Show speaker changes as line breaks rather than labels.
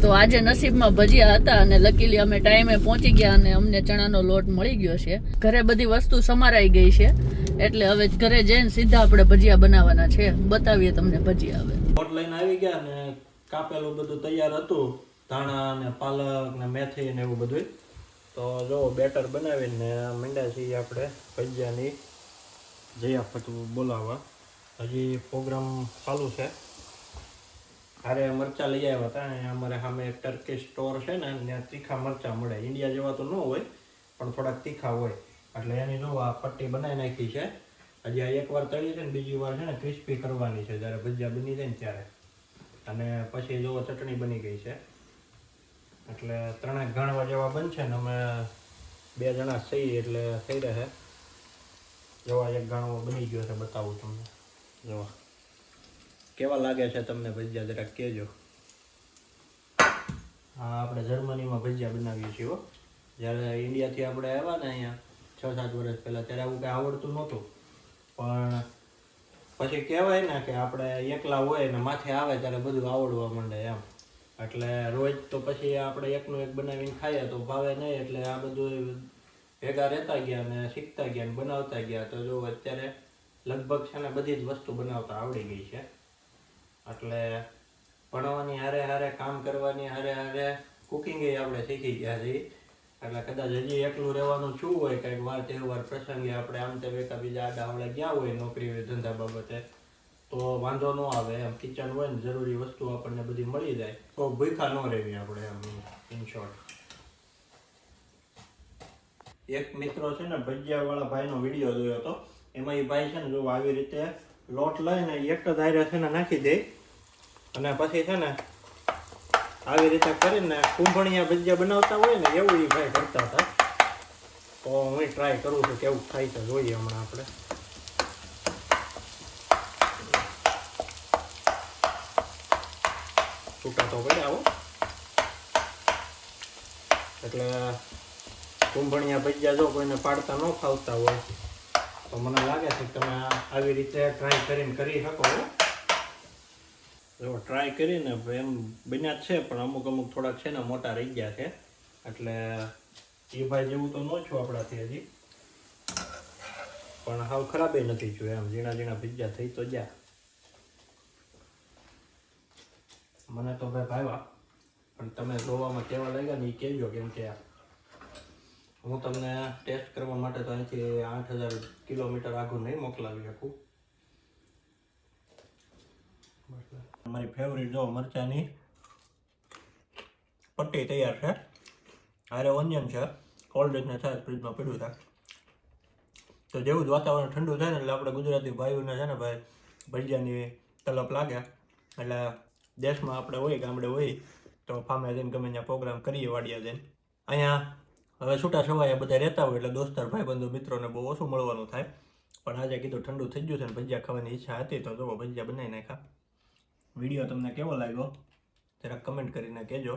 તો આજે નસીબમાં ભજીયા હતા અને લકીલી અમે ટાઈમે પહોંચી ગયા અને અમને ચણાનો લોટ મળી ગયો છે. ઘરે બધી વસ્તુ સમારાઈ ગઈ છે એટલે હવે ઘરે જઈને સીધા આપણે ભજીયા બનાવવાના છે. બતાવીએ તમને ભજીયા. હવે
લોટ લઈને આવી ગયા ને કાપેલું બધું તૈયાર હતું, ધાણા ને પાલક ને મેથી ને એવું બધું. તો જો બેટર બનાવીને માંડ્યા છીએ આપણે ભજીયાની જયાફત બોલાવવા. હજી પ્રોગ્રામ ચાલુ છે. હારે મરચાં લઈ આવ્યા હતા. અહીંયા અમારે સામે એક ટર્કી સ્ટોર છે ને ત્યાં તીખા મરચાં મળે. ઇન્ડિયા જેવા તો ન હોય પણ થોડાક તીખા હોય. એટલે એની જો આ પટ્ટી બનાવી નાખી છે. હજી આ એકવાર તળી છે ને બીજી વાર છે ને ક્રિસ્પી કરવાની છે જ્યારે ભજીયા બની જાય ને ત્યારે. અને પછી જો ચટણી બની ગઈ છે. એટલે ત્રણેક ગાણવા જેવા બનશે ને અમે 2 જણા છીએ એટલે થઈ રહે. જોવા એક ગાણવો બની ગયો છે, બતાવું તમને. જોવા કેવા લાગે છે તમને ભજીયા જરાક કહેજો. હા, આપણે જર્મનીમાં ભજીયા બનાવીએ છીએ. જ્યારે ઇન્ડિયાથી આપણે આવ્યા ને અહીંયા 6-7 વર્ષ પહેલાં ત્યારે આવું કંઈ આવડતું નહોતું. પણ પછી કહેવાય ને કે આપણે એકલા હોય ને માથે આવે ત્યારે બધું આવડવા માંડે એમ. એટલે રોજ તો પછી આપણે એકનું એક બનાવીને ખાઈએ તો ભાવે નહીં. એટલે આ બધું ભેગા રહેતા ગયા ને શીખતા ગયા ને બનાવતા ગયા. તો જો અત્યારે લગભગ છે ને બધી જ વસ્તુ બનાવતા આવડી ગઈ છે. એટલે ભણવાની હારે હારે કામ કરવાની હારે હારે કુકિંગ આપણે શીખી ગયા છીએ. એટલે કદાચ હજી એકલું રહેવાનું શું હોય, કંઈક વાર તહેવાર પ્રસંગે આપણે આમ તેમ બીજા આડા આવડે ગયા હોય નોકરી હોય ધંધા બાબતે તો વાંધો ન આવે એમ. કિચન હોય ને જરૂરી વસ્તુ આપણને બધી મળી જાય તો ભૂખા ન રહેવી આપણે એમ. ઇન શોર્ટ એક મિત્રો છે ને ભજીયાવાળા ભાઈનો વિડીયો જોયો હતો. એમાં એ ભાઈ છે ને જો આવી રીતે લોટ લઈને એક જ હારે છે ને નાખી દે અને પછી છે ને આવી રીતે કરીને કુંભણિયા ભજીયા બનાવતા હોય ને એવું એ ભાઈ કરતા હતા. તો હું ટ્રાય કરું છું કેવું થાય છે, જોઈએ હમણાં આપણે. છૂટા તો પડ્યા આવો. એટલે કુંભણિયા ભજીયા જો કોઈને પાડતા ન ખાવતા હોય તો મને લાગે છે કે તમે આવી રીતે ટ્રાય કરીને કરી શકો. જો ટ્રાય કરીને એમ બન્યા જ છે પણ અમુક થોડાક છે ને મોટા રહી ગયા છે. એટલે એ ભાઈ જેવું તો ન છું આપણાથી હજી, પણ હાવ ખરાબ નથી છું એમ. ઝીણા ઝીણા ભજીયા થઈ તો ગયા. મને તો ભાઈ ભાવ્યા, પણ તમે જોવામાં કેવા લાગ્યા ને એ કહેજો. કેમ કે હું તમને ટેસ્ટ કરવા માટે તો અહીંથી 8000 કિલોમીટર આગળ નહીં મોકલાવી શકું. અમારી ફેવરિટ જો મરચાંની પટ્ટી તૈયાર છે. હારે ઓનિયન છે. કોલ્ડ ડ્રિંકને થાય ફ્રીજમાં પડ્યું થાય. તો જેવું જ વાતાવરણ ઠંડુ થાય ને એટલે આપણે ગુજરાતી ભાઈઓને છે ને ભાઈ ભજીયાની તલપ લાગે. એટલે દેશમાં આપણે હોય ગામડે હોય તો ફામે જઈને ગમે ત્યાં પ્રોગ્રામ કરીએ વાડિયા જઈને. અહીંયા હવે છૂટા છવાયા બધા રહેતા હોય એટલે દોસ્તાર ભાઈબંધુ મિત્રોને બહુ ઓછું મળવાનું થાય. પણ આજે કીધું ઠંડુ થઈ ગયું છે ને ભજીયા ખાવાની ઈચ્છા હતી તો જો ભજીયા બનાવી નાખ્યા. વિડીયો તમને કેવો લાગ્યો જરાક કમેન્ટ કરીને કહેજો.